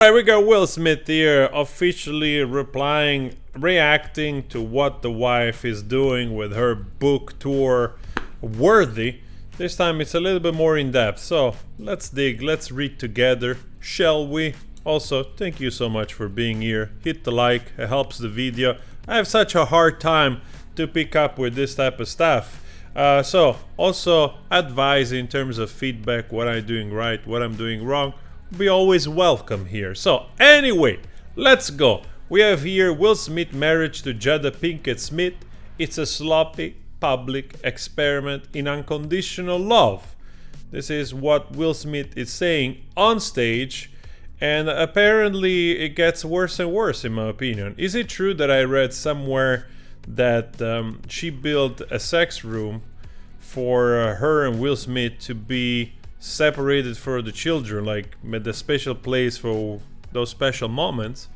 Alright, we got Will Smith here officially reacting to what the wife is doing with her book tour, Worthy. This time it's a little bit more in depth, so let's dig, let's read together, shall we? Also, thank you so much for being here. Hit the like, it helps the video. I have such a hard time to pick up with this type of stuff. So, also advise in terms of feedback, what I'm doing right, what I'm doing wrong. Be always welcome here. So anyway, let's go. We have here Will Smith marriage to Jada Pinkett Smith. It's a sloppy public experiment in unconditional love. This is what Will Smith is saying on stage, and apparently it gets worse and worse in my opinion. Is it true that I read somewhere that she built a sex room for her and Will Smith to be separated for the children, like made a special place for those special moments?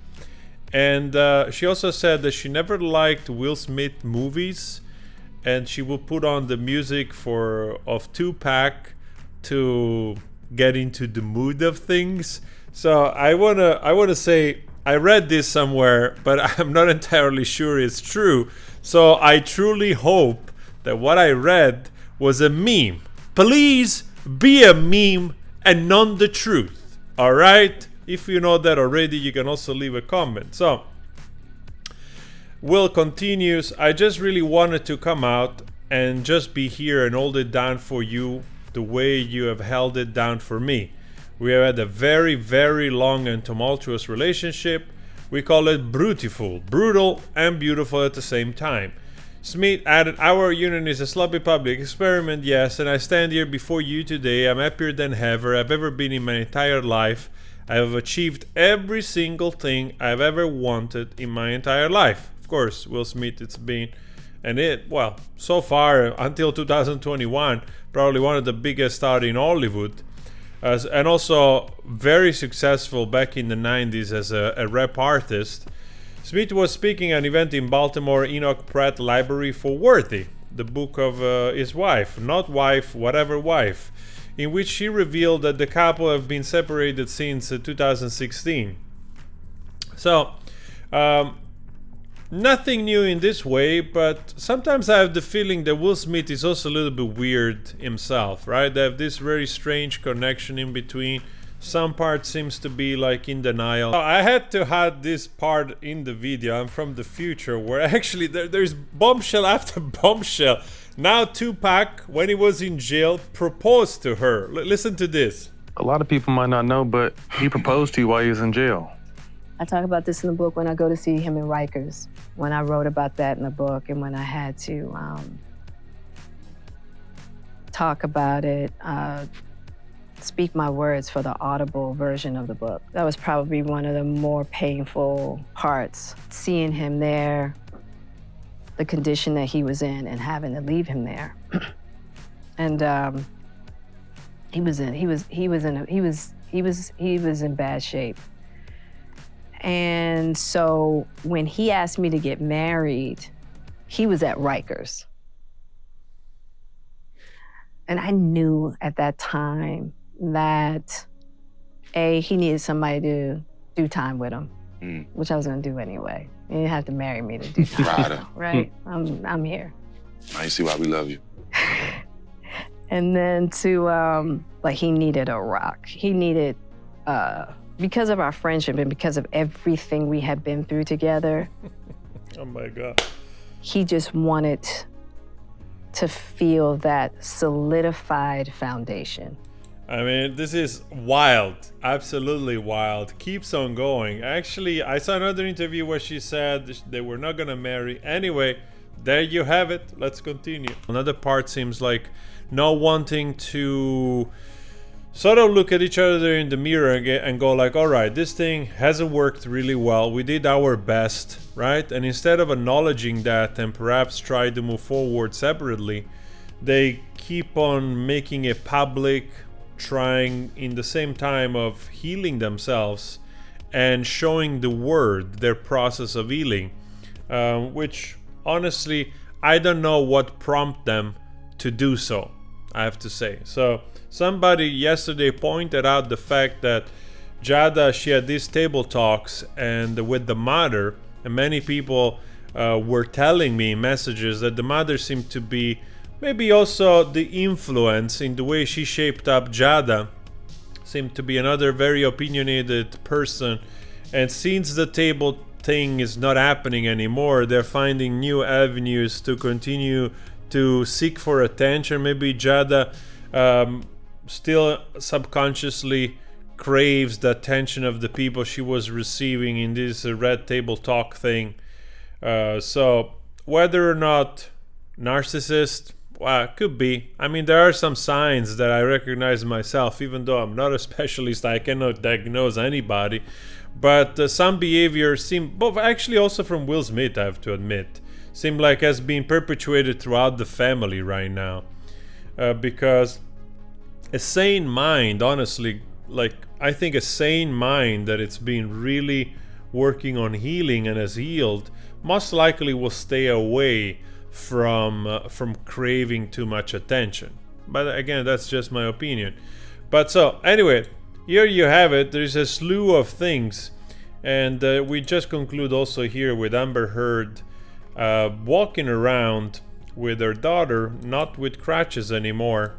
And she also said that she never liked Will Smith movies, and she will put on the music of Tupac to get into the mood of things. So I wanna say I read this somewhere, but I'm not entirely sure it's true. So I truly hope that what I read was a meme. Please be a meme and not the truth. Alright? If you know that already, you can also leave a comment. So Will continues, I just really wanted to come out and just be here and hold it down for you the way you have held it down for me. We have had a very, very long and tumultuous relationship. We call it brutal and beautiful at the same time. Smith added, our union is a sloppy public experiment, yes, and I stand here before you today. I'm happier than ever I've ever been in my entire life. I have achieved every single thing I've ever wanted in my entire life. Of course, Will Smith, it's been, well, so far, until 2021, probably one of the biggest stars in Hollywood. And also very successful back in the 90s as a rap artist. Smith was speaking at an event in Baltimore Enoch Pratt Library for Worthy, the book of his wife, not wife, whatever wife, in which she revealed that the couple have been separated since 2016. So, nothing new in this way, but sometimes I have the feeling that Will Smith is also a little bit weird himself, right? They have this very strange connection in between. Some part seems to be like in denial. I had to have this part in the video. I'm from the future, where actually there's bombshell after bombshell. Now Tupac, when he was in jail, proposed to her. Listen to this. A lot of people might not know, but he proposed to you while he was in jail. I talk about this in the book when I go to see him in Rikers, when I wrote about that in the book, and when I had to talk about it, speak my words for the audible version of the book. That was probably one of the more painful parts, seeing him there, the condition that he was in, and having to leave him there. And he was in bad shape. And so when he asked me to get married, he was at Rikers. And I knew at that time that, A, he needed somebody to do time with him, which I was gonna do anyway. You didn't have to marry me to do time, right? I'm here. Now you see why we love you. And then to, like, he needed a rock. He needed, because of our friendship and because of everything we had been through together. Oh my God. He just wanted to feel that solidified foundation. I mean, this is wild, absolutely wild. Keeps on going. Actually, I saw another interview where she said they were not gonna marry. Anyway, there you have it. Let's continue. Another part seems like not wanting to sort of look at each other in the mirror and go like, all right, this thing hasn't worked really well. We did our best, right? And instead of acknowledging that and perhaps try to move forward separately, they keep on making it public, trying in the same time of healing themselves and showing the world their process of healing, which honestly, I don't know what prompted them to do so, I have to say. So somebody yesterday pointed out the fact that Jada, she had these table talks and with the mother, and many people were telling me in messages that the mother seemed to be maybe also the influence in the way she shaped up Jada, seemed to be another very opinionated person. And since the table thing is not happening anymore, they're finding new avenues to continue to seek for attention. Maybe Jada still subconsciously craves the attention of the people she was receiving in this red table talk thing. So whether or not narcissist, well, could be. I mean, there are some signs that I recognize myself, even though I'm not a specialist. I cannot diagnose anybody. But some behaviors seem, but actually also from Will Smith, I have to admit, seem like has been perpetuated throughout the family right now. Because a sane mind, honestly, like I think a sane mind that it's been really working on healing and has healed, most likely will stay away from craving too much attention. But again, that's just my opinion. But so anyway, here you have it. There's a slew of things, and we just conclude also here with Amber Heard walking around with her daughter, not with crutches anymore.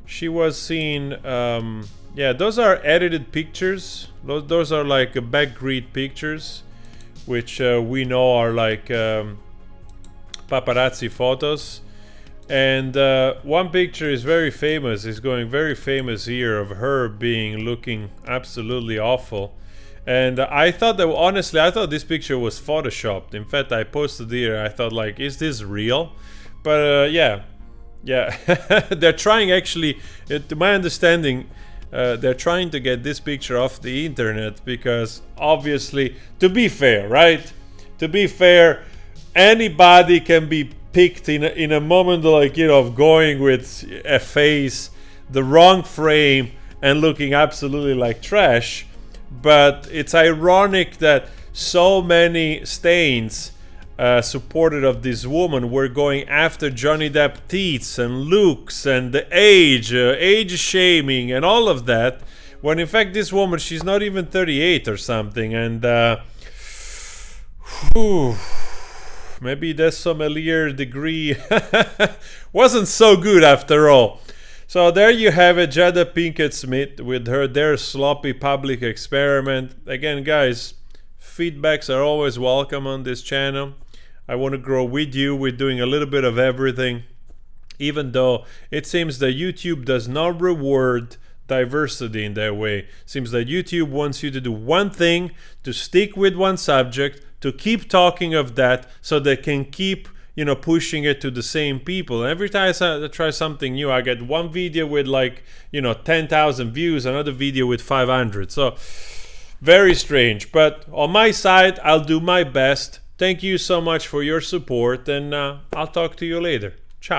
She was seen, yeah, those are edited pictures. Those are like backgrid pictures, which we know are like paparazzi photos. And one picture is very famous, is going very famous here, of her looking absolutely awful. And I thought that, honestly, I thought this picture was photoshopped. In fact, I posted here, I thought like, is this real? But yeah, they're trying, actually, to my understanding, they're trying to get this picture off the internet because obviously, to be fair, right? To be fair, anybody can be picked in a moment, like, you know, of going with a face, the wrong frame, and looking absolutely like trash. But it's ironic that so many stains supported of this woman were going after Johnny Depp teeth and looks and the age shaming and all of that, when in fact this woman, she's not even 38 or something. And maybe the sommelier degree wasn't so good after all. So there you have it, Jada Pinkett Smith with their sloppy public experiment. Again, guys, feedbacks are always welcome on this channel. I want to grow with you. We're doing a little bit of everything, even though it seems that YouTube does not reward diversity in that way. It seems that YouTube wants you to do one thing, to stick with one subject, to keep talking of that, so they can keep, you know, pushing it to the same people. And every time I try something new, I get one video with like, you know, 10,000 views, another video with 500. So very strange. But on my side, I'll do my best. Thank you so much for your support, and I'll talk to you later.